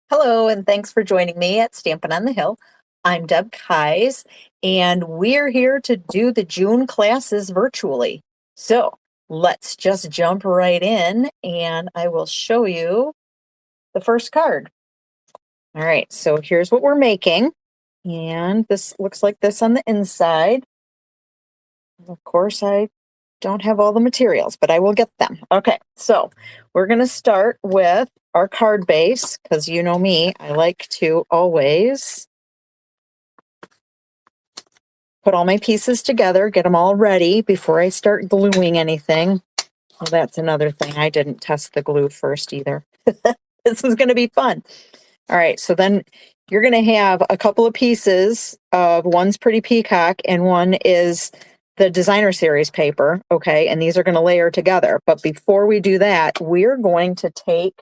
Hello, and thanks for joining me at Stampin' on the Hill. I'm Deb Keyes, and we're here to do the June classes virtually. So let's just jump right in, and I will show you the first card. All right, so here's what we're making, and this looks like this on the inside. Of course, I don't have all the materials, but I will get them. Okay, so we're going to start with our card base because you know me, I like to always put all my pieces together, get them all ready before I start gluing anything. Well, that's another thing. I didn't test the glue first either. This is going to be fun. All right, so then you're going to have a couple of pieces of one's Pretty Peacock and one is the designer series paper, okay? And these are going to layer together. But before we do that, we're going to take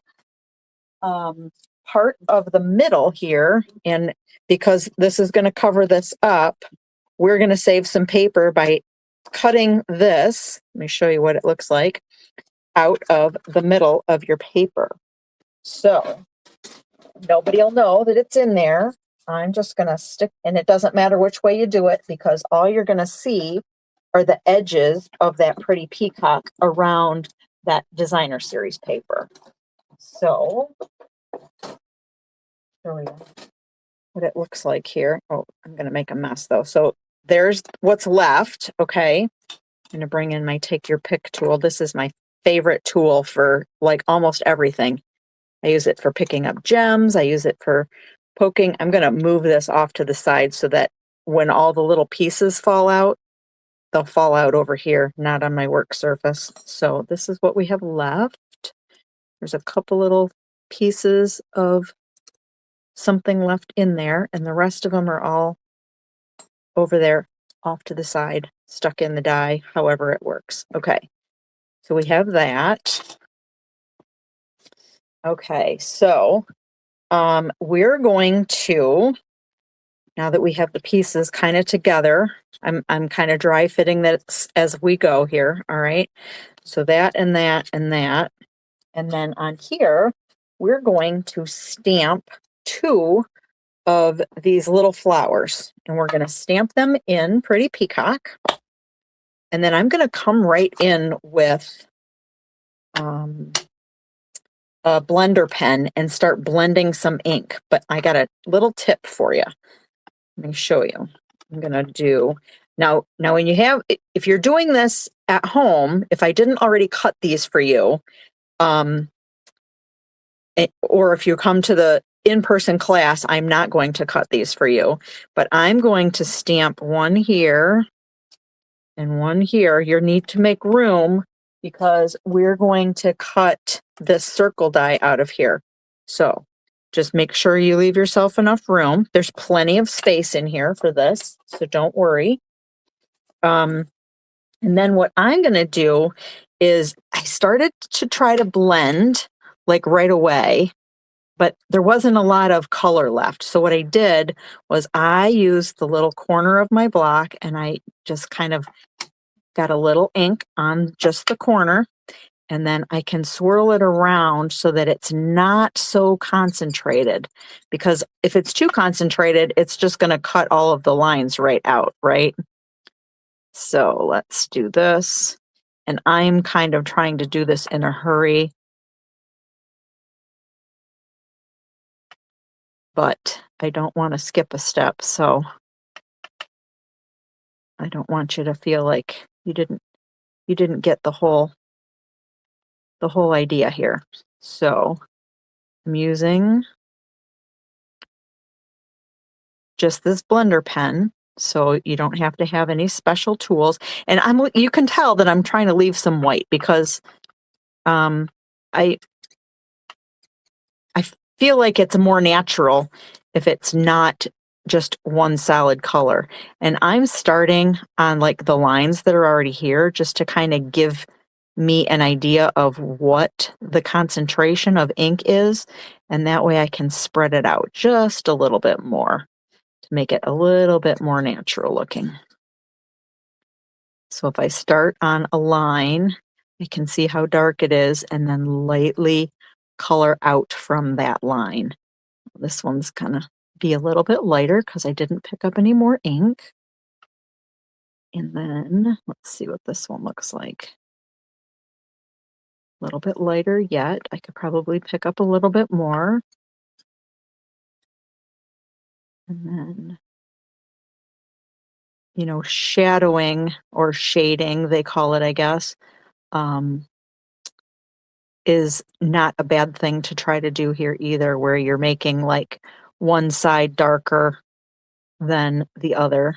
part of the middle here, and because this is going to cover this up, we're going to save some paper by cutting this. Let me show you what it looks like out of the middle of your paper. So nobody will know that it's in there. I'm just going to stick, and it doesn't matter which way you do it because all you're going to see are the edges of that Pretty Peacock around that designer series paper. So show you what it looks like here. Oh, I'm going to make a mess though. So there's what's left. Okay. I'm going to bring in my Take Your Pick tool. This is my favorite tool for like almost everything. I use it for picking up gems. I use it for poking. I'm going to move this off to the side so that when all the little pieces fall out, they'll fall out over here, not on my work surface. So this is what we have left. There's a couple little pieces of something left in there, and the rest of them are all over there off to the side, stuck in the die, however it works. Okay, so we have that. Okay, so we're going to, now that we have the pieces kind of together, I'm kind of dry fitting that as we go here. All right, so that and that and that, and then on here we're going to stamp two of these little flowers, and we're going to stamp them in Pretty Peacock. And then I'm going to come right in with a blender pen and start blending some ink. But I got a little tip for you. Let me show you. I'm going to do now when you have, if you're doing this at home, if I didn't already cut these for you, or if you come to the in-person class, I'm not going to cut these for you, but I'm going to stamp one here and one here. You need to make room because we're going to cut this circle die out of here. So just make sure you leave yourself enough room. There's plenty of space in here for this, so don't worry. And then what I'm going to do is I started to try to blend like right away, but there wasn't a lot of color left. So what I did was I used the little corner of my block and I just kind of got a little ink on just the corner, and then I can swirl it around so that it's not so concentrated, because if it's too concentrated, it's just going to cut all of the lines right out, right? So let's do this. And I'm kind of trying to do this in a hurry, but I don't want to skip a step. So I don't want you to feel like you didn't get the whole idea here. So I'm using just this blender pen, so you don't have to have any special tools. And you can tell that I'm trying to leave some white because I feel like it's more natural if it's not just one solid color. And I'm starting on like the lines that are already here just to kind of give me an idea of what the concentration of ink is, and that way I can spread it out just a little bit more to make it a little bit more natural looking. So if I start on a line, I can see how dark it is and then lightly color out from that line. this one's gonna be a little bit lighter because I didn't pick up any more ink. And then let's see what this one looks like. A little bit lighter yet. I could probably pick up a little bit more. And then, you know, shadowing or shading, they call it, I guess, is not a bad thing to try to do here either, where you're making like one side darker than the other.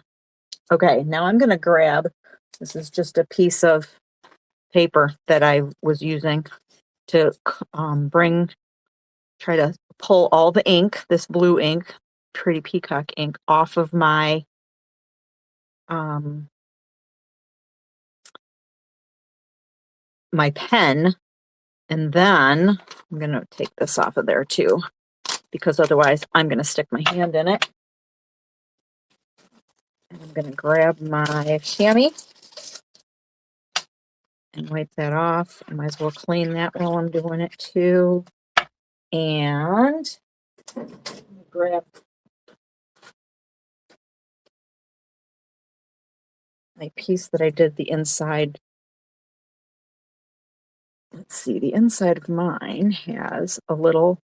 Okay, now I'm going to grab, this is just a piece of paper that I was using to try to pull all the ink, this blue ink, Pretty Peacock ink, off of my my pen. And then I'm going to take this off of there too, because otherwise I'm going to stick my hand in it. And I'm going to grab my chamois and wipe that off. I might as well clean that while I'm doing it too. And grab my piece that I did the inside. Let's see, the inside of mine has a little,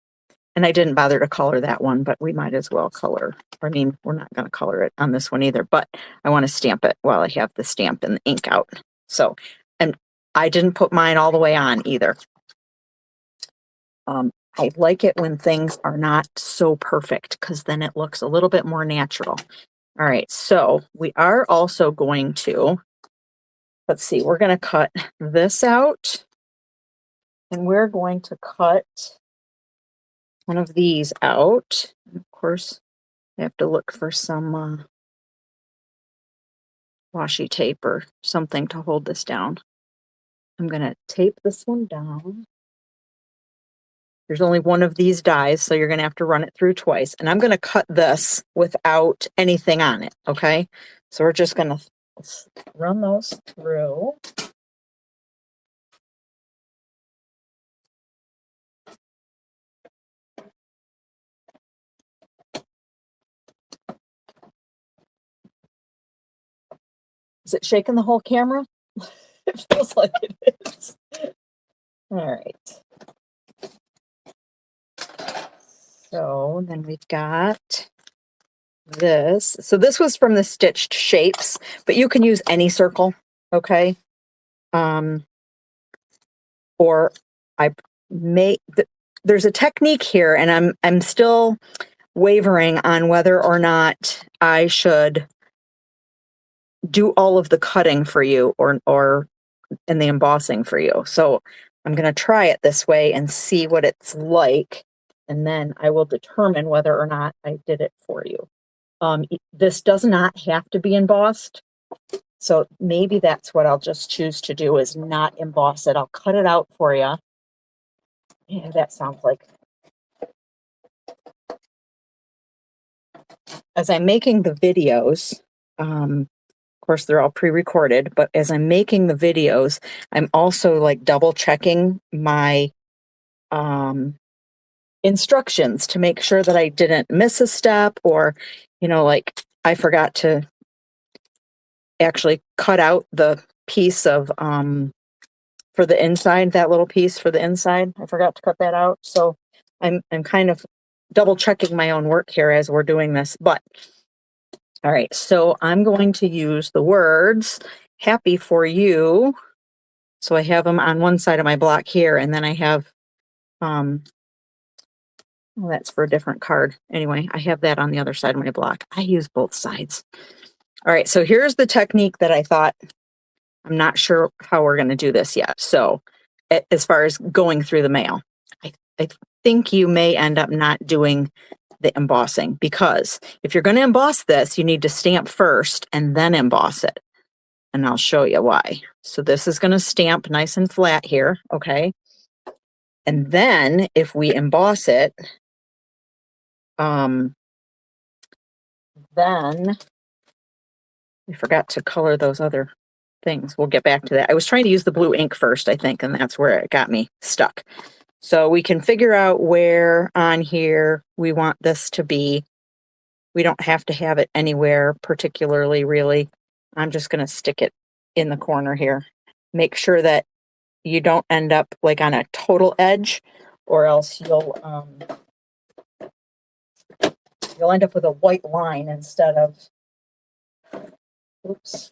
and I didn't bother to color that one, but we might as well color. I mean, we're not going to color it on this one either, but I want to stamp it while I have the stamp and the ink out. So, and I didn't put mine all the way on either. I like it when things are not so perfect because then it looks a little bit more natural. All right, so we are also going to, let's see, we're going to cut this out, and we're going to cut one of these out. And of course, I have to look for some washi tape or something to hold this down. I'm going to tape this one down. There's only one of these dies, so you're going to have to run it through twice. And I'm going to cut this without anything on it, okay? So we're just going to run those through. Is it shaking the whole camera? It feels like it is. All right. So then we've got this. So this was from the Stitched Shapes, but you can use any circle, okay? Or I may, there's a technique here, and I'm still wavering on whether or not I should do all of the cutting for you or and the embossing for you. So I'm going to try it this way and see what it's like, and then I will determine whether or not I did it for you. This does not have to be embossed, so maybe that's what I'll just choose to do, is not emboss it. I'll cut it out for you. Yeah, that sounds like. As I'm making the videos, of course they're all pre-recorded, but as I'm making the videos, I'm also like double checking my instructions to make sure that I didn't miss a step, or, you know, like I forgot to actually cut out the piece of, for the inside, that little piece for the inside. I forgot to cut that out. So I'm kind of double checking my own work here as we're doing this, but all right. So I'm going to use the words "happy for you." So I have them on one side of my block here, and then I have, well, that's for a different card. Anyway, I have that on the other side of my block. I use both sides. All right, so here's the technique that I thought. I'm not sure how we're going to do this yet. So as far as going through the mail, I think you may end up not doing the embossing, because if you're going to emboss this, you need to stamp first and then emboss it. And I'll show you why. So this is going to stamp nice and flat here, okay? And then if we emboss it, then I forgot to color those other things. We'll get back to that. I was trying to use the blue ink first, I think, and that's where it got me stuck. So we can figure out where on here we want this to be. We don't have to have it anywhere particularly, really. I'm just going to stick it in the corner here. Make sure that you don't end up like on a total edge, or else you'll end up with a white line instead of, oops.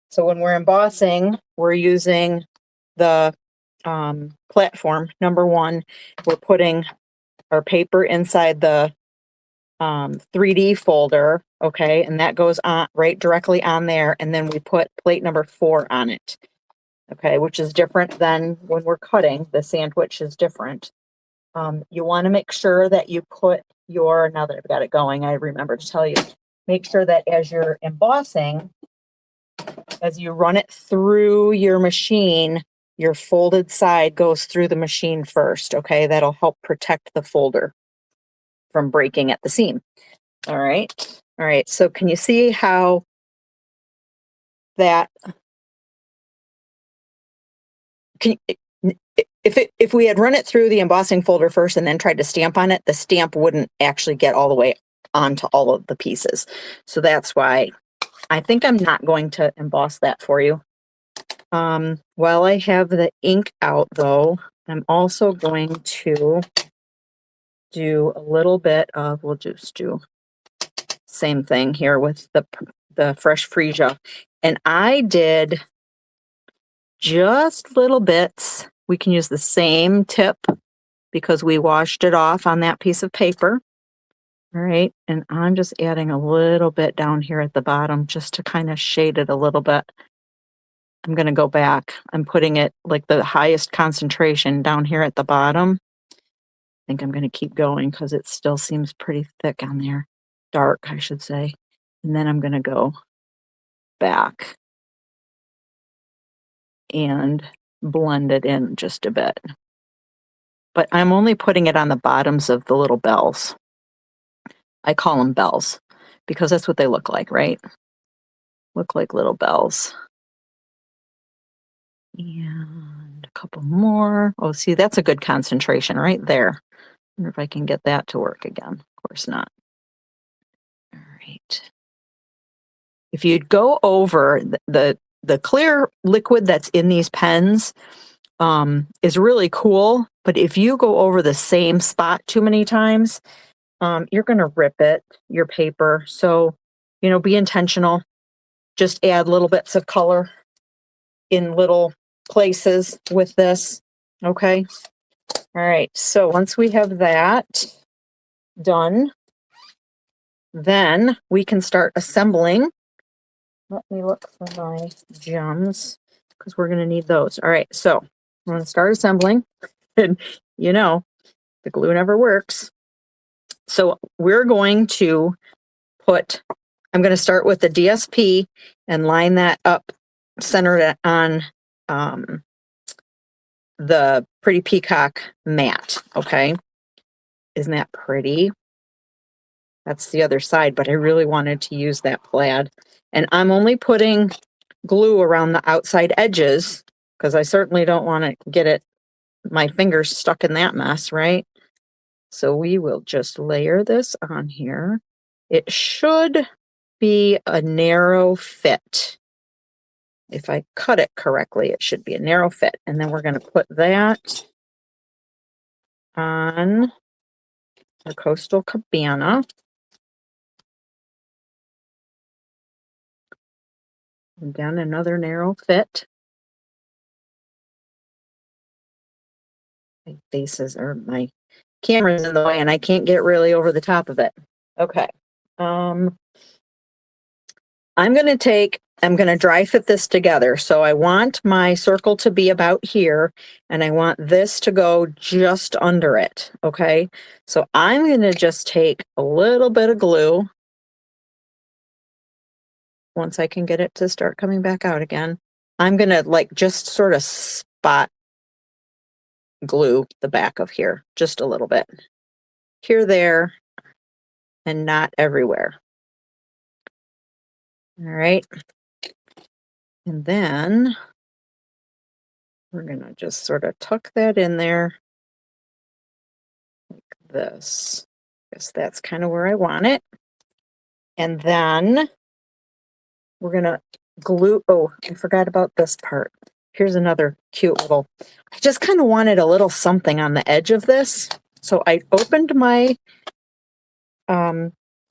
So when we're embossing, we're using the platform. Number one, we're putting our paper inside the 3D folder, okay, and that goes on right directly on there, and then we put plate number 4 on it, okay, which is different than when we're cutting. The sandwich is different. You want to make sure that you put your, now that I've got it going, I remember to tell you, make sure that as you're embossing, as you run it through your machine, your folded side goes through the machine first, okay? That'll help protect the folder from breaking at the seam. All right. All right. So can you see how that if we had run it through the embossing folder first and then tried to stamp on it, the stamp wouldn't actually get all the way onto all of the pieces. So that's why I think I'm not going to emboss that for you. While I have the ink out though, I'm also going to do a little bit of, we'll just do same thing here with the fresh freesia. And I did just little bits. We can use the same tip because we washed it off on that piece of paper. All right, and I'm just adding a little bit down here at the bottom just to kind of shade it a little bit. I'm going to go back. I'm putting it like the highest concentration down here at the bottom. I think I'm going to keep going because it still seems pretty thick on there. Dark, I should say. And then I'm going to go back and blend it in just a bit. But I'm only putting it on the bottoms of the little bells. I call them bells because that's what they look like, right? Look like little bells. And a couple more. Oh, see, that's a good concentration right there. I wonder if I can get that to work again. Of course not. All right. If you'd go over the clear liquid that's in these pens is really cool, but if you go over the same spot too many times, you're going to rip it, your paper. So, be intentional. Just add little bits of color in little places with this. Okay. All right. So once we have that done, then we can start assembling. Let me look for my gems because we're going to need those. All right. So I'm going to start assembling. And, the glue never works. So we're going to I'm going to start with the DSP and line that up, center it on the Pretty Peacock mat. Okay. Isn't that pretty? That's the other side, but I really wanted to use that plaid. And I'm only putting glue around the outside edges because I certainly don't want to get my fingers stuck in that mess, right? So we will just layer this on here. It should be a narrow fit. If I cut it correctly, it should be a narrow fit. And then we're going to put that on our Coastal Cabana. Again, another narrow fit. My faces or my camera's in the way and I can't get really over the top of it. Okay. I'm going to dry fit this together. So I want my circle to be about here and I want this to go just under it. Okay. So I'm going to just take a little bit of glue. Once I can get it to start coming back out again, I'm going to just sort of spot glue the back of here just a little bit. Here, there, and not everywhere. All right. And then We're going to just sort of tuck that in there like this. I guess that's kind of where I want it. And then we're going to glue. Oh, I forgot about this part. Here's another cute little, I just kind of wanted a little something on the edge of this. So I opened my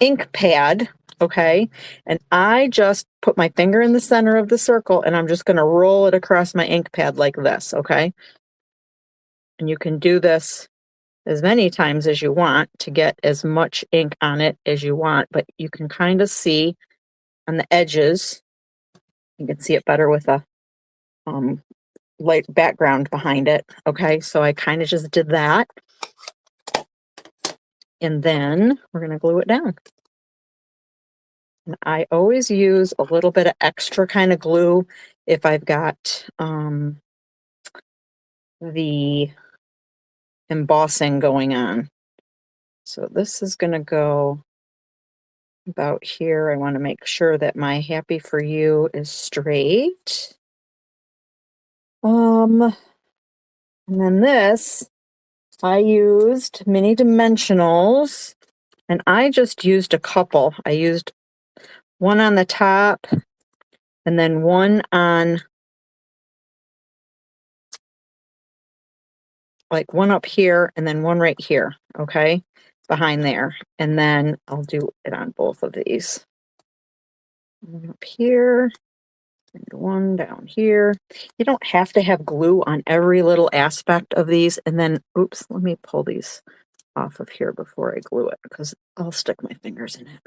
ink pad, okay, and I just put my finger in the center of the circle and I'm just going to roll it across my ink pad like this, okay? And you can do this as many times as you want to get as much ink on it as you want, but you can kind of see on the edges, you can see it better with a light background behind it, okay? So I kind of just did that. And then we're going to glue it down. And I always use a little bit of extra kind of glue if I've got the embossing going on. So this is going to go about here. I want to make sure that my Happy For You is straight. And then this, I used mini dimensionals, and I just used a couple. I used one on the top and then one on, like one up here and then one right here, okay, behind there. And then I'll do it on both of these. One up here and one down here. You don't have to have glue on every little aspect of these. And then, oops, let me pull these off of here before I glue it because I'll stick my fingers in it.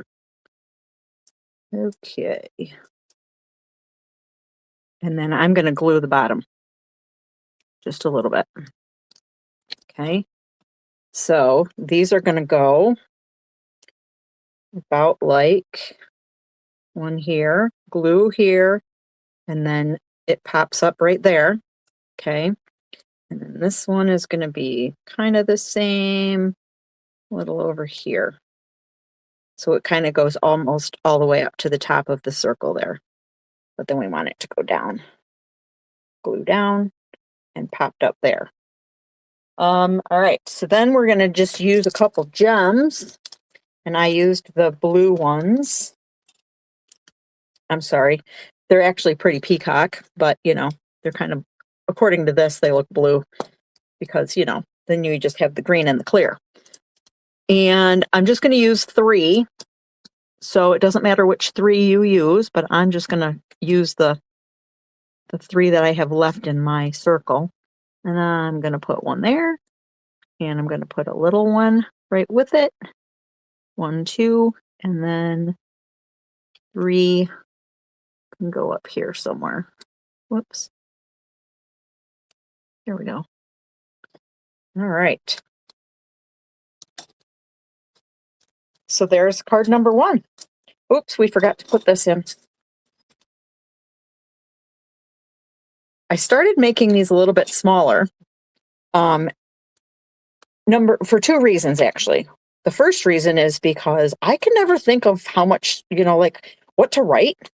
Okay. And then I'm going to glue the bottom just a little bit. Okay. So these are going to go about like one here, glue here, and then it pops up right there. Okay. And then this one is going to be kind of the same, a little over here. So it kind of goes almost all the way up to the top of the circle there. But then we want it to go down. Glue down and popped up there. All right, so then we're going to just use a couple gems. And I used the blue ones. I'm sorry. They're actually pretty peacock, but you know, they're kind of, according to this, they look blue because, you know, then you just have the green and the clear. And I'm just going to use 3. So it doesn't matter which 3 you use, but I'm just going to use the 3 that I have left in my circle. And I'm going to put one there, and I'm going to put a little one right with it. 1, 2, and then 3 can go up here somewhere. Whoops. There we go. All right. So there's card number 1. Oops, we forgot to put this in. I started making these a little bit smaller. For 2 reasons, actually. The first reason is because I can never think of how much, you know, like what to write.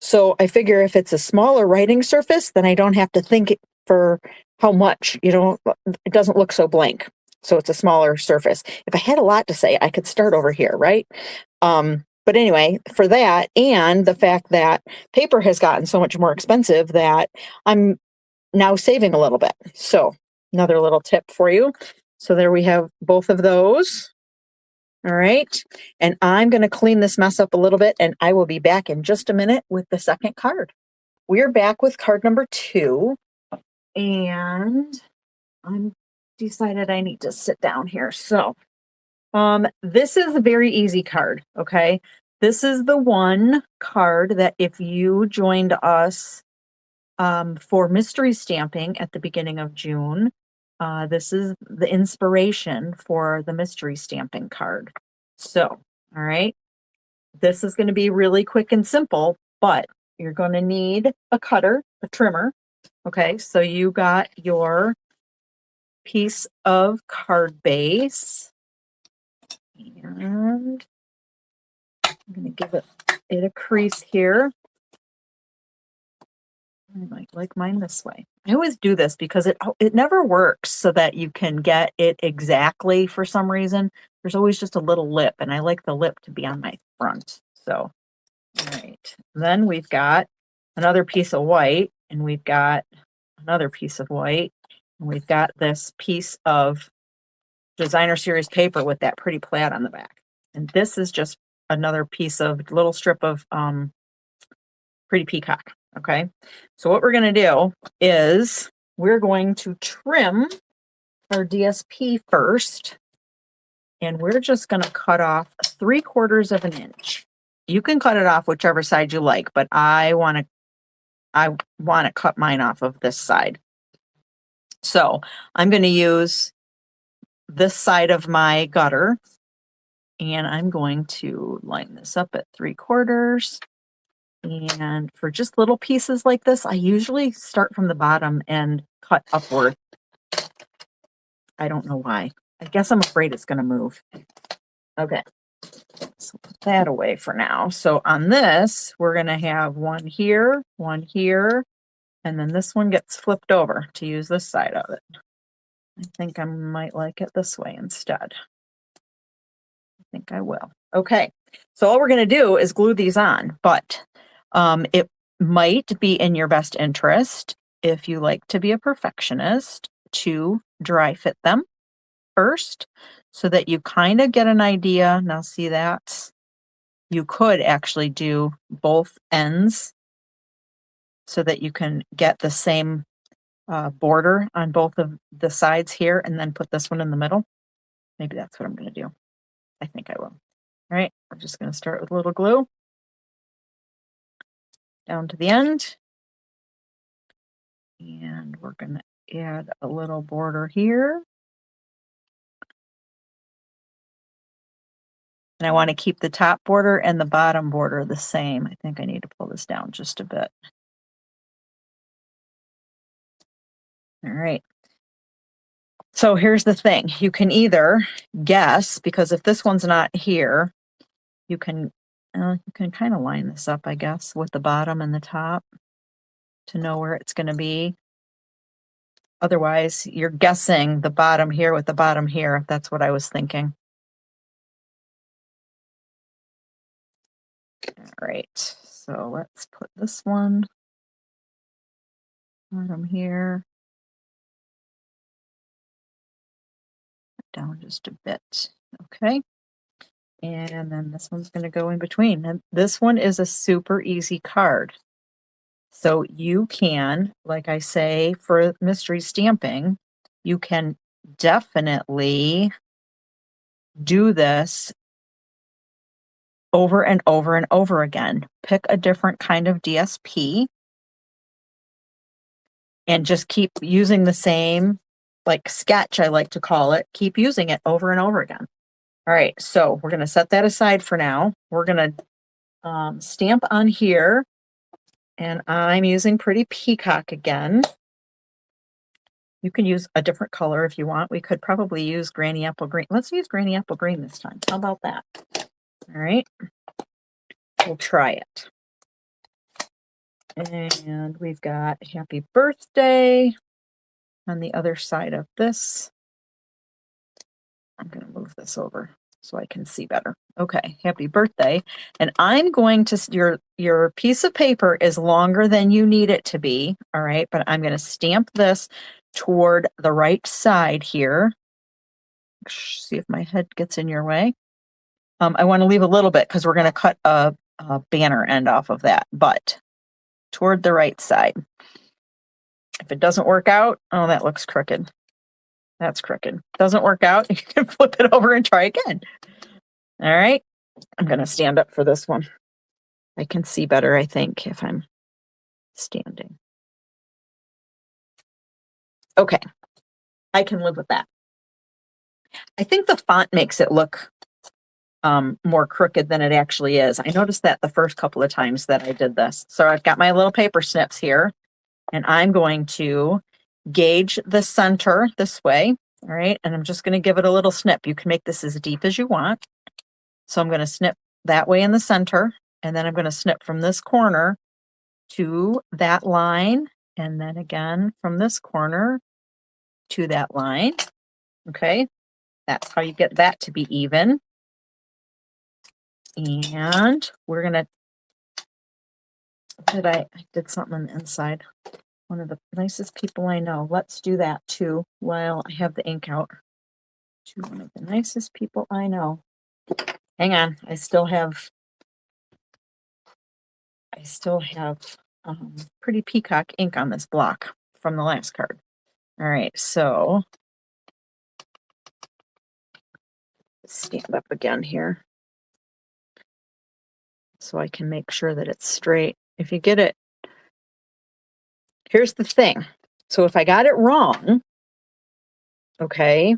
So I figure if it's a smaller writing surface, then I don't have to think for how much, you know, it doesn't look so blank. So it's a smaller surface. If I had a lot to say, I could start over here, right? But anyway, for that and the fact that paper has gotten so much more expensive that I'm now saving a little bit. So another little tip for you. So there we have both of those. All right. And I'm going to clean this mess up a little bit, and I will be back in just a minute with the second card. We're back with card number 2. And I'm decided I need to sit down here. So this is a very easy card. Okay. This is the one card that if you joined us for mystery stamping at the beginning of June, this is the inspiration for the mystery stamping card. So, all right, this is going to be really quick and simple, but you're going to need a cutter, a trimmer. Okay, so you got your piece of card base, and I'm going to give it a crease here. I might like mine this way. I always do this because it never works so that you can get it exactly for some reason. There's always just a little lip, and I like the lip to be on my front. So, all right. Then we've got another piece of white, and we've got another piece of white, and we've got this piece of designer series paper with that pretty plaid on the back. And this is just another piece of little strip of pretty peacock. Okay. So what we're going to do is we're going to trim our DSP first, and we're just going to cut off 3/4 of an inch. You can cut it off whichever side you like, but I want to cut mine off of this side. So I'm going to use this side of my gutter, and I'm going to line this up at 3/4. And for just little pieces like this, I usually start from the bottom and cut upward. I don't know why. I guess I'm afraid it's going to move. Okay. So put that away for now. So on this, we're going to have one here, and then this one gets flipped over to use this side of it. I think I might like it this way instead. I think I will. Okay. So all we're going to do is glue these on, but it might be in your best interest, if you like to be a perfectionist, to dry fit them first so that you kind of get an idea. Now see that? You could actually do both ends so that you can get the same border on both of the sides here and then put this one in the middle. Maybe that's what I'm going to do. I think I will. All right, we're just going to start with a little glue down to the end. And we're going to add a little border here. And I want to keep the top border and the bottom border the same. I think I need to pull this down just a bit. All right. So here's the thing. You can either guess, because if this one's not here, you can kind of line this up, I guess, with the bottom and the top to know where it's going to be. Otherwise, you're guessing the bottom here with the bottom here. That's what I was thinking. All right, so let's put this one bottom here down just a bit. Okay. And then this one's going to go in between. And this one is a super easy card. So you can, like I say, for mystery stamping, you can definitely do this over and over and over again. Pick a different kind of DSP and just keep using the same, like sketch, I like to call it. Keep using it over and over again. All right, so we're going to set that aside for now. We're going to stamp on here, and I'm using Pretty Peacock again. You can use a different color if you want. We could probably use Granny Apple Green. Let's use Granny Apple Green this time. How about that? All right, we'll try it. And we've got Happy Birthday on the other side of this. I'm going to move this over so I can see better. Okay, happy birthday. And I'm going to, your piece of paper is longer than you need it to be, all right? But I'm going to stamp this toward the right side here. See if my head gets in your way. I want to leave a little bit because we're going to cut a banner end off of that, but toward the right side. If it doesn't work out, oh, that looks crooked. That's crooked. Doesn't work out, you can flip it over and try again. All right, I'm going to stand up for this one. I can see better, I think, if I'm standing. Okay, I can live with that. I think the font makes it look more crooked than it actually is. I noticed that the first couple of times that I did this. So I've got my little paper snips here, and I'm going to gauge the center this way. All right, and I'm just going to give it a little snip. You can make this as deep as you want. So I'm going to snip that way in the center, and then I'm going to snip from this corner to that line, And then again from this corner to that line. Okay, that's how you get that to be even. And we're gonna, I did something on the inside. One of the nicest people I know. Let's do that too while I have the ink out. To one of the nicest people I know. Hang on, I still have Pretty Peacock ink on this block from the last card. All right, so stand up again here so I can make sure that it's straight. If you get it, here's the thing. So if I got it wrong, okay,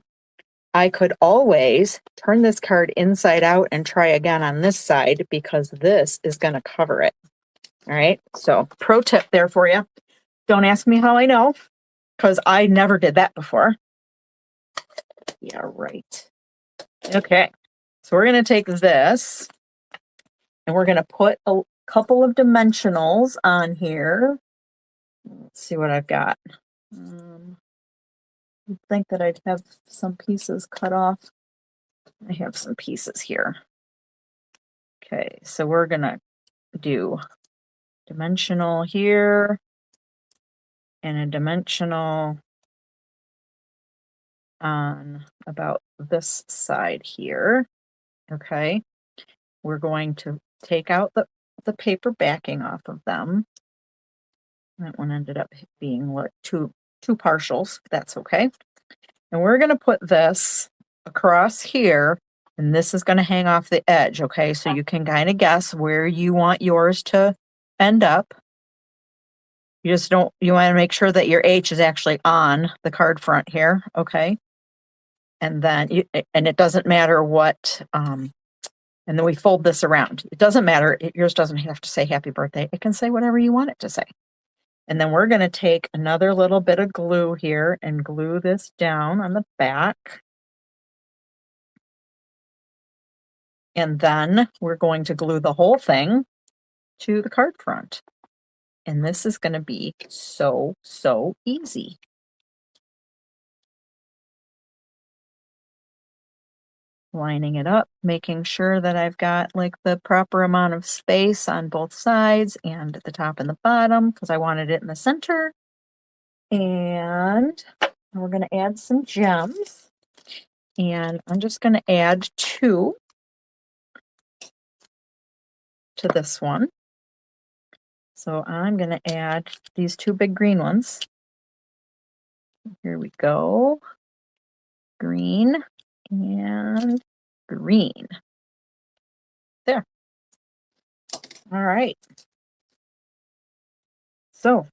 I could always turn this card inside out and try again on this side because this is going to cover it. All right, so pro tip there for you. Don't ask me how I know because I never did that before. Yeah, right. Okay, so we're going to take this and we're going to put a couple of dimensionals on here. Let's see what I've got. You'd think that I'd have some pieces cut off. I have some pieces here. Okay, so we're going to do dimensional here and a dimensional on about this side here. Okay, we're going to take out the paper backing off of them. That one ended up being like two partials. That's okay. And we're going to put this across here, and this is going to hang off the edge. Okay, so you can kind of guess where you want yours to end up. You want to make sure that your H is actually on the card front here. Okay. And then and it doesn't matter what, and then we fold this around. It doesn't matter. Yours doesn't have to say happy birthday. It can say whatever you want it to say. And then we're going to take another little bit of glue here and glue this down on the back. And then we're going to glue the whole thing to the card front. And this is going to be so, so easy. Lining it up, making sure that I've got like the proper amount of space on both sides and at the top and the bottom because I wanted it in the center. And we're going to add some gems. And I'm just going to add 2 to this one. So I'm going to add these 2 big green ones. Here we go. Green and green. There. All right. So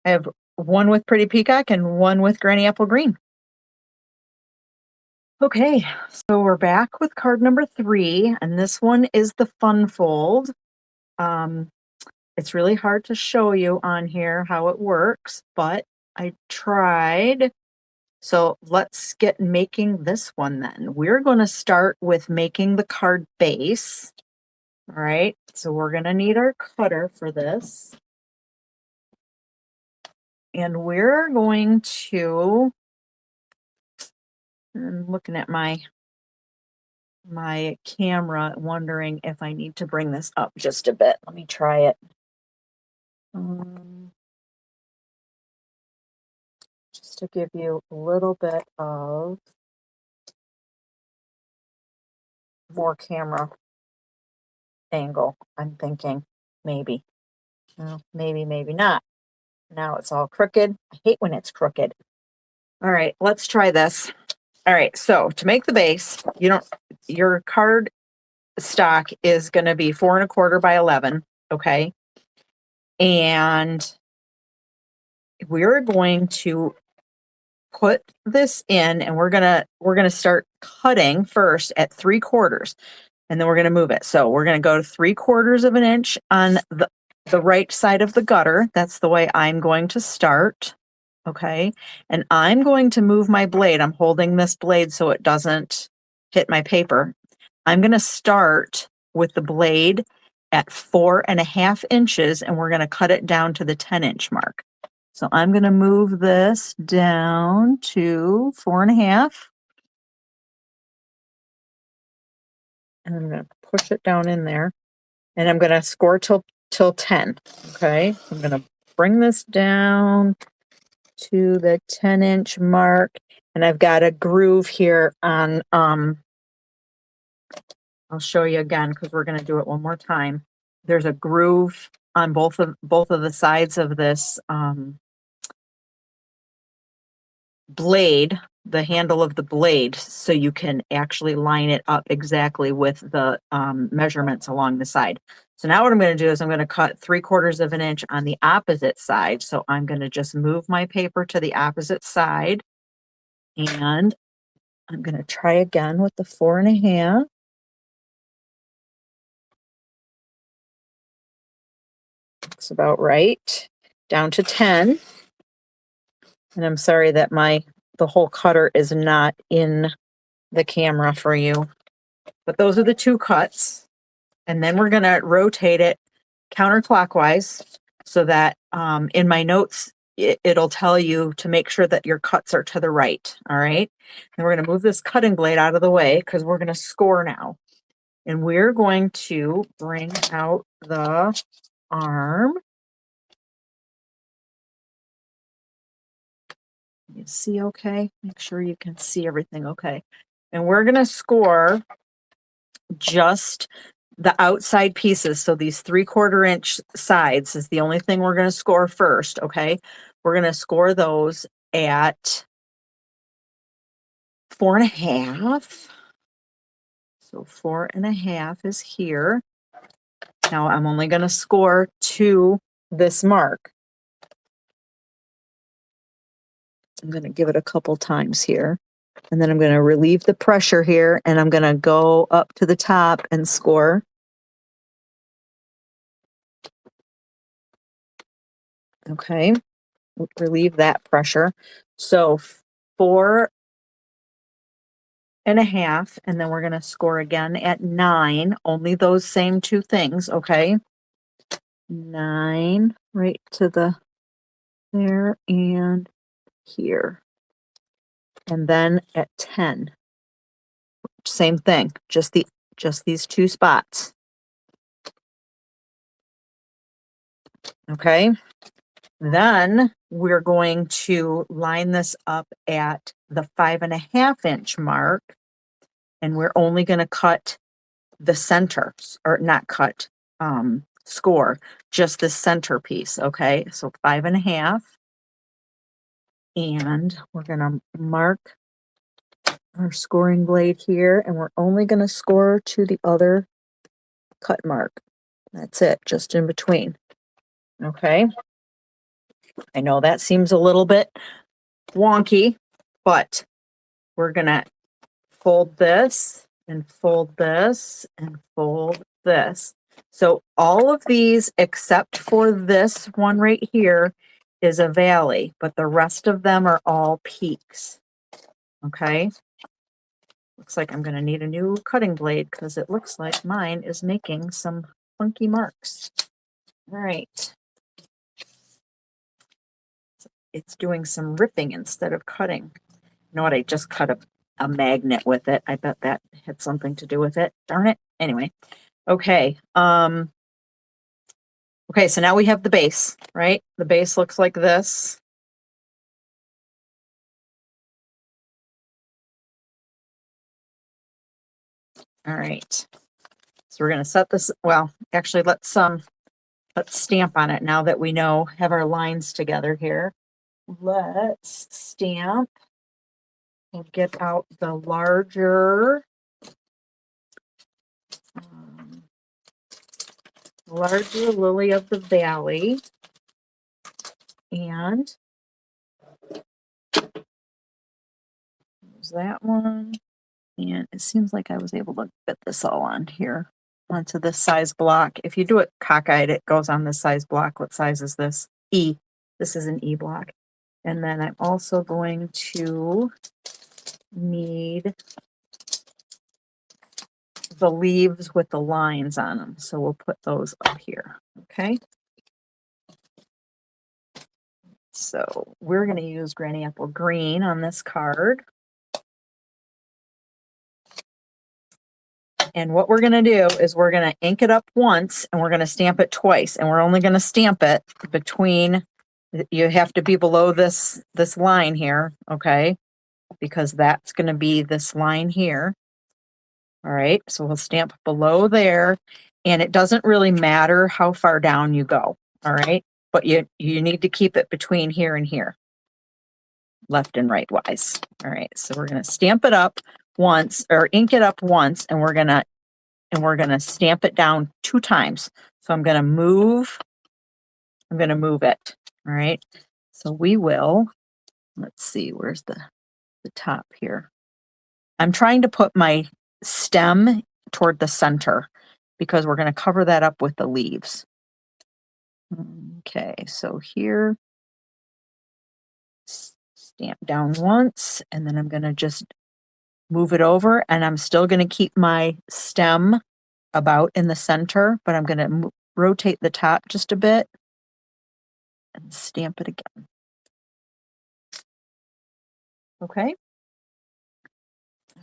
I have one with Pretty Peacock and one with Granny Apple Green. Okay, so we're back with card number 3, and this one is the Fun Fold. It's really hard to show you on here how it works, but I tried. So let's get making this one then. We're going to start with making the card base. All right, so we're going to need our cutter for this. And we're going to, I'm looking at my camera, wondering if I need to bring this up just a bit. Let me try it. Just to give you a little bit of more camera angle, I'm thinking maybe. Well, maybe not. Now it's all crooked. I hate when it's crooked. All right, let's try this. All right, so to make the base, your card stock is going to be 4 1/4 by 11. Okay. And we're going to put this in, and we're gonna start cutting first at 3/4, and then we're gonna move it. So we're gonna go to 3/4 of an inch on the right side of the gutter. That's the way I'm going to start. Okay, and I'm going to move my blade. I'm holding this blade so it doesn't hit my paper. I'm going to start with the blade at 4 1/2 inches, and we're going to cut it down to the 10-inch mark. So I'm going to move this down to 4.5. And I'm going to push it down in there. And I'm going to score till 10. Okay. So I'm going to bring this down to the 10-inch mark. And I've got a groove here on, I'll show you again because we're going to do it one more time. There's a groove on both of the sides of this blade, the handle of the blade, so you can actually line it up exactly with the measurements along the side. So now what I'm going to do is I'm going to cut 3/4 of an inch on the opposite side. So I'm going to just move my paper to the opposite side, and I'm going to try again with the 4.5. Looks about right. Down to 10. And I'm sorry that the whole cutter is not in the camera for you. But those are the two cuts. And then we're going to rotate it counterclockwise so that in my notes, it'll tell you to make sure that your cuts are to the right. All right. And we're going to move this cutting blade out of the way because we're going to score now. And we're going to bring out the arm. You see okay? Make sure you can see everything okay. And we're going to score just the outside pieces. So these 3/4 inch sides is the only thing we're going to score first. Okay. We're going to score those at 4.5. So 4.5 is here. Now I'm only going to score to this mark. I'm going to give it a couple times here. And then I'm going to relieve the pressure here, and I'm going to go up to the top and score. Okay. Relieve that pressure. So 4.5, and then we're going to score again at 9. Only those same two things. Okay. 9 right to there and here. And then at 10. Same thing. Just these two spots. Okay. Then we're going to line this up at the 5.5 inch mark, and we're only going to cut the center, or not cut, score, just the center piece. Okay, so 5.5, and we're going to mark our scoring blade here, and we're only going to score to the other cut mark. That's it, just in between. Okay. I know that seems a little bit wonky, but we're going to fold this and fold this and fold this. So all of these, except for this one right here, is a valley, but the rest of them are all peaks. Okay. Looks like I'm going to need a new cutting blade because it looks like mine is making some funky marks. All right. It's doing some ripping instead of cutting. You know what? I just cut a magnet with it. I bet that had something to do with it. Darn it. Anyway. Okay. Okay, so now we have the base, right? The base looks like this. All right. So we're going to set this, well, actually let's stamp on it now that we have our lines together here. Let's stamp and get out the larger lily of the valley, and there's that one. And it seems like I was able to fit this all on here onto this size block. If you do it cockeyed, it goes on this size block. What size is this? E. This is an E block. And then I'm also going to need the leaves with the lines on them. So we'll put those up here. Okay. Let's So we're going to use Granny Apple Green on this card. And what we're going to do is we're going to ink it up once and we're going to stamp it twice. And we're only going to stamp it between, you have to be below this line here, okay? Because that's going to be this line here. All right, so we'll stamp below there. And it doesn't really matter how far down you go, all right? But you need to keep it between here and here, left and right wise. All right, so we're going to stamp it up once, or ink it up once, and we're going to stamp it down 2 times. So I'm going to move it. All right, so we will, let's see, where's the top here? I'm trying to put my stem toward the center because we're going to cover that up with the leaves. Okay, so here, stamp down once, and then I'm going to just move it over, and I'm still going to keep my stem about in the center, but I'm going to rotate the top just a bit and stamp it again. Okay.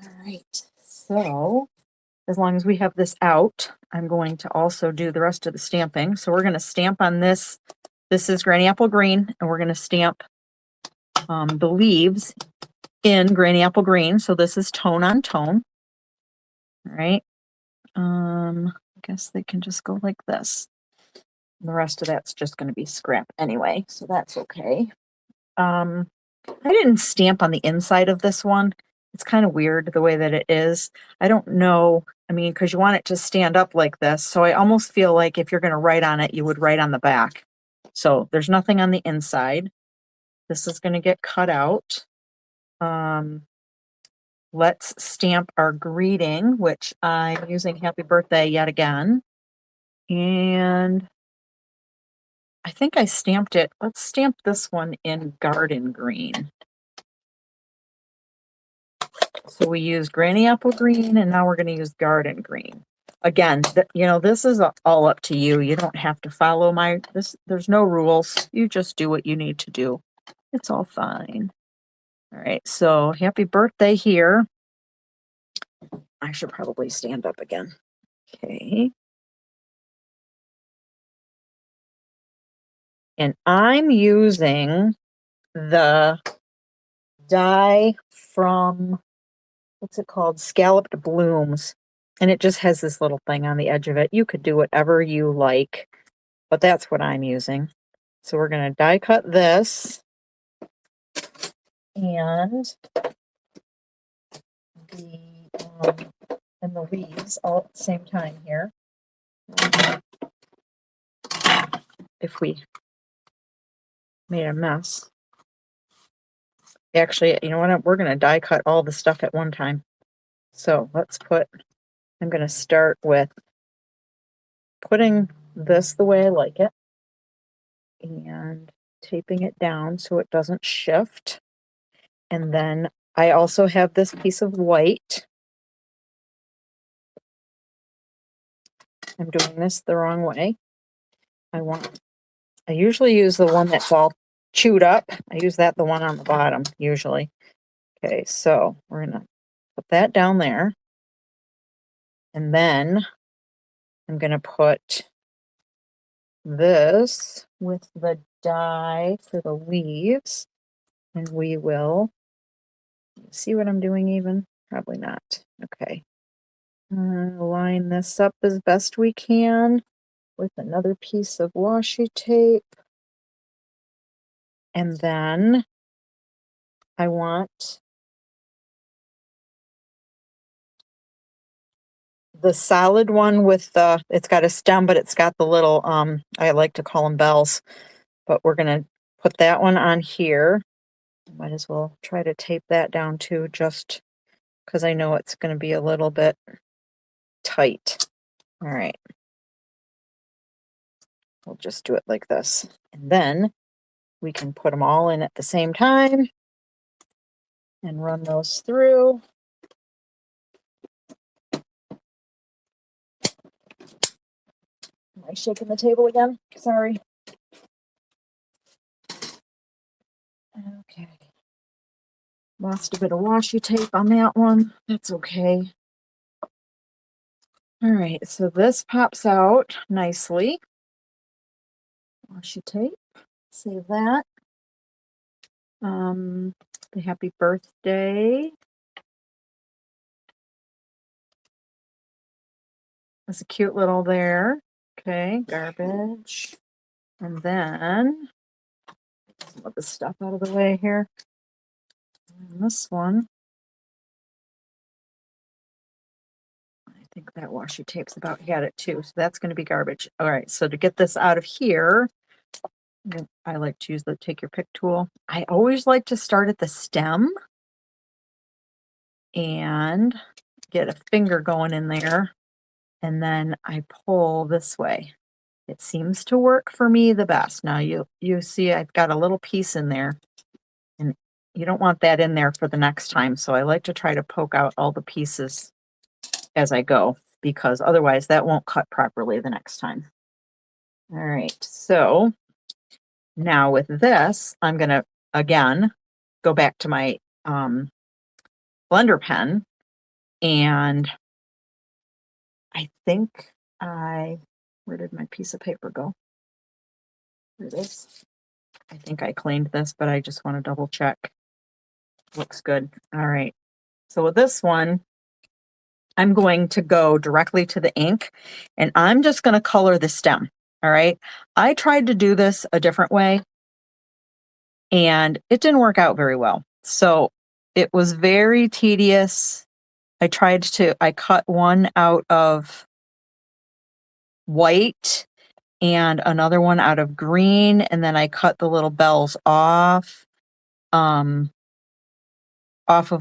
All right. So as long as we have this out, I'm going to also do the rest of the stamping. So we're going to stamp on this. This is Granny Apple Green, and we're going to stamp the leaves in Granny Apple Green. So this is tone on tone. All right. I guess they can just go like this. The rest of that's just going to be scrap anyway, so that's okay. I didn't stamp on the inside of this one. It's kind of weird the way that it is. I don't know. I mean, because you want it to stand up like this. So I almost feel like if you're going to write on it, you would write on the back. So there's nothing on the inside. This is going to get cut out. Let's stamp our greeting, which I'm using Happy Birthday yet again. And I think I stamped it. Let's stamp this one in Garden Green. So we use Granny Apple Green, and now we're going to use Garden Green. Again, this is all up to you. You don't have to follow there's no rules. You just do what you need to do. It's all fine. All right, so Happy Birthday here. I should probably stand up again. Okay. And I'm using the die from, what's it called? Scalloped Blooms. And it just has this little thing on the edge of it. You could do whatever you like, but that's what I'm using. So we're going to die cut this. And the leaves all at the same time here. If we made a mess. Actually, you know what? We're going to die cut all the stuff at one time. So I'm going to start with putting this the way I like it and taping it down so it doesn't shift. And then I also have this piece of white. I'm doing this the wrong way. I usually use the one that's all chewed up. I use the one on the bottom usually. Okay, so we're gonna put that down there. And then I'm gonna put this with the die for the leaves. And we will see what I'm doing even. Probably not. Okay. Line this up as best we can with another piece of washi tape. And then I want the solid one with it's got a stem, but it's got the little, I like to call them bells, but we're going to put that one on here. Might as well try to tape that down too, just because I know it's going to be a little bit tight. All right. We'll just do it like this. And then we can put them all in at the same time and run those through. Am I shaking the table again? Sorry. Okay. Lost a bit of washi tape on that one. That's okay. All right, so this pops out nicely. Washi tape. Save that. The happy birthday. That's a cute little there. Okay, garbage. And then some of the stuff out of the way here. And this one. I think that washi tape's about had it too, so that's going to be garbage. All right, so to get this out of here, I like to use the take your pick tool. I always like to start at the stem and get a finger going in there, and then I pull this way. It seems to work for me the best. Now you see I've got a little piece in there, and you don't want that in there for the next time, so I like to try to poke out all the pieces as I go, because otherwise that won't cut properly the next time. All right, so now with this, I'm going to, again, go back to my blender pen, and I think where did my piece of paper go? Here it is. I think I cleaned this, but I just want to double check. Looks good. All right. So with this one, I'm going to go directly to the ink, and I'm just going to color the stem. All right. I tried to do this a different way, and it didn't work out very well. So it was very tedious. I cut one out of white and another one out of green, and then I cut the little bells off of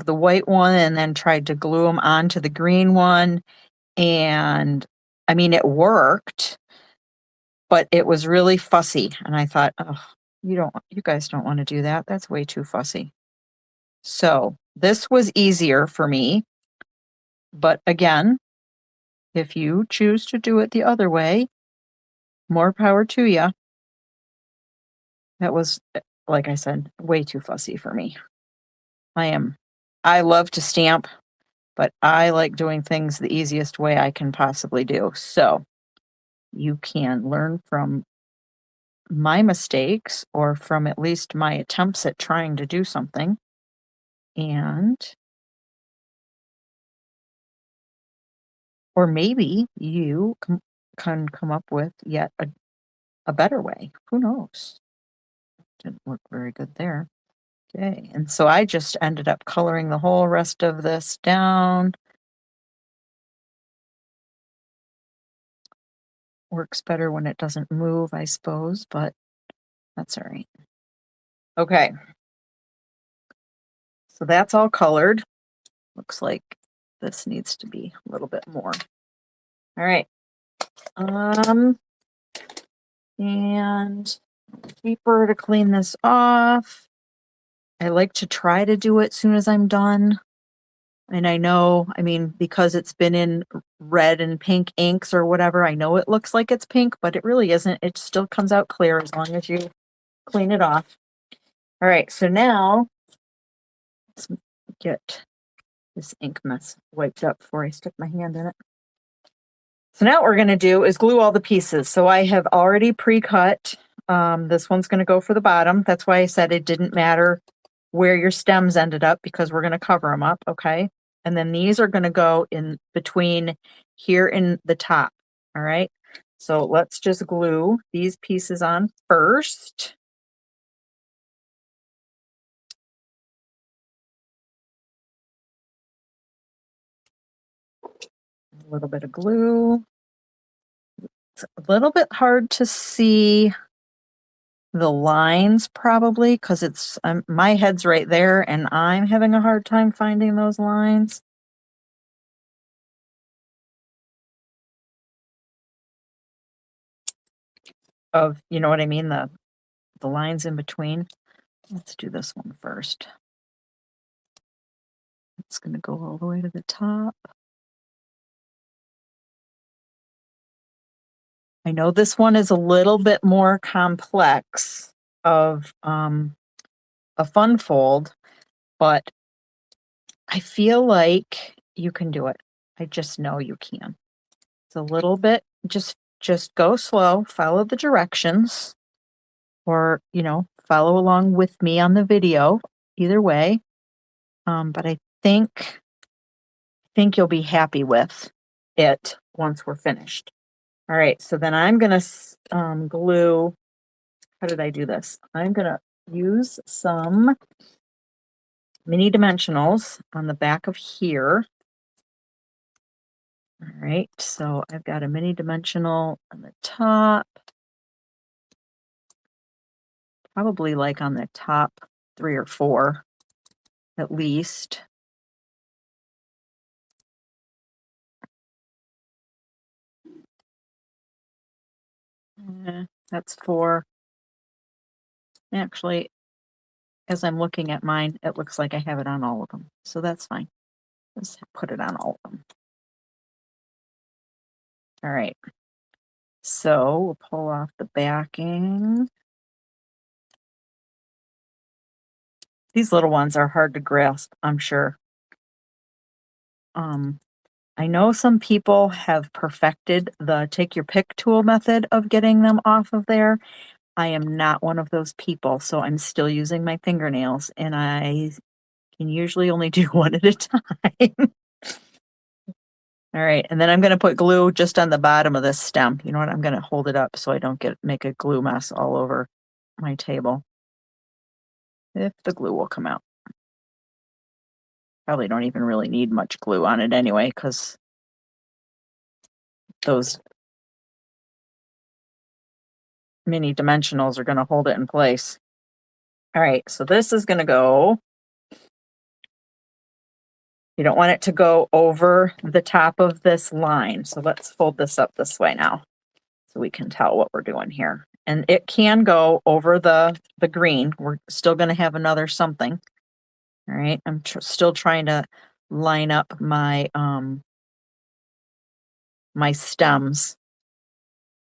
the white one, and then tried to glue them onto the green one. And I mean, it worked, but it was really fussy. And I thought, oh, you guys don't want to do that. That's way too fussy. So this was easier for me. But again, if you choose to do it the other way, more power to you. That was, like I said, way too fussy for me. I love to stamp, but I like doing things the easiest way I can possibly do. So you can learn from my mistakes, or from at least my attempts at trying to do something, or maybe you can come up with yet a better way. Who knows? Didn't look very good there. Okay, and so I just ended up coloring the whole rest of this down. Works better when it doesn't move, I suppose, but that's all right. Okay. So that's all colored. Looks like this needs to be a little bit more. All right. And paper to clean this off. I like to try to do it as soon as I'm done. And I know, I mean, because it's been in red and pink inks or whatever, I know it looks like it's pink, but it really isn't. It still comes out clear as long as you clean it off. All right, so now let's get this ink mess wiped up before I stick my hand in it. So now what we're going to do is glue all the pieces. So I have already pre-cut. This one's going to go for the bottom. That's why I said it didn't matter where your stems ended up, because we're going to cover them up, okay? And then these are going to go in between here and the top, all right? So let's just glue these pieces on first. A little bit of glue. It's a little bit hard to see the lines probably, because it's my head's right there and I'm having a hard time finding those lines. Of, you know what I mean, the lines in between. Let's do this one first. It's going to go all the way to the top. I know this one is a little bit more complex of a fun fold, but I feel like you can do it. I just know you can. It's a little bit, just go slow, follow the directions, or, you know, follow along with me on the video, either way. But I think you'll be happy with it once we're finished. All right, so then I'm gonna glue. How did I do this? I'm gonna use some mini dimensionals on the back of here. All right, so I've got a mini dimensional on the top, probably like on the top 3 or 4 at least. That's 4. Actually, as I'm looking at mine, it looks like I have it on all of them, so that's fine. Let's put it on all of them. All right, so we'll pull off the backing. These little ones are hard to grasp, I'm sure. I know some people have perfected the take your pick tool method of getting them off of there. I am not one of those people, so I'm still using my fingernails, and I can usually only do one at a time. All right, and then I'm going to put glue just on the bottom of this stem. You know what? I'm going to hold it up so I don't make a glue mess all over my table. If the glue will come out. Probably don't even really need much glue on it anyway, because those mini dimensionals are going to hold it in place. All right, so this is going to go. You don't want it to go over the top of this line. So let's fold this up this way now so we can tell what we're doing here. And it can go over the green. We're still going to have another something. All right, I'm still trying to line up my my stems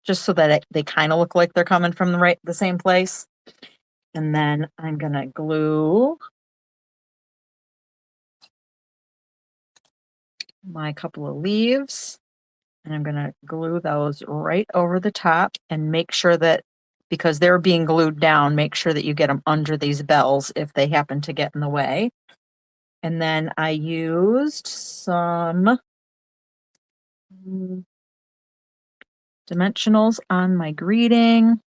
just so that they kind of look like they're coming from the same place. And then I'm going to glue my couple of leaves, and I'm going to glue those right over the top and make sure that, because they're being glued down, make sure that you get them under these bells if they happen to get in the way. And then I used some dimensionals on my greeting.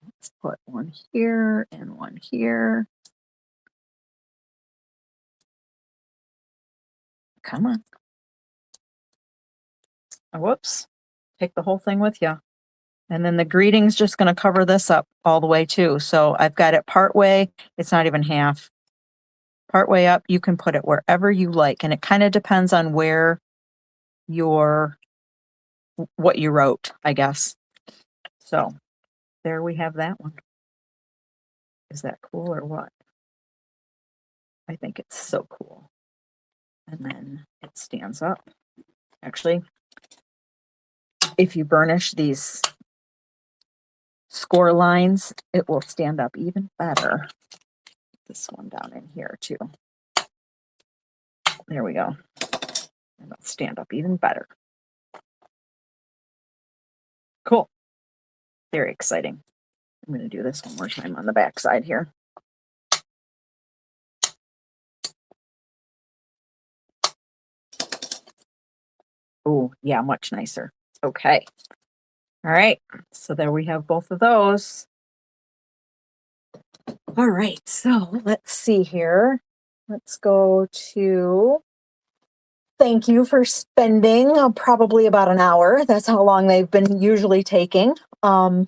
Let's put one here and one here. Come on. Oh, whoops. Take the whole thing with you. And then the greeting's just going to cover this up all the way too. So I've got it part way. It's not even half. Part way up, you can put it wherever you like. And it kind of depends on where what you wrote, I guess. So there we have that one. Is that cool or what? I think it's so cool. And then it stands up. Actually, if you burnish these score lines, it will stand up even better. This one down in here too. There we go. And it'll stand up even better. Cool. Very exciting. I'm going to do this one more time on the back side here. Oh, yeah, much nicer. Okay. All right. So there we have both of those. All right. So let's see here. Let's go to thank you for spending probably about an hour. That's how long they've been usually taking. But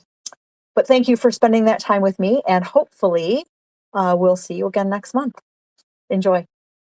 thank you for spending that time with me, and hopefully we'll see you again next month. Enjoy.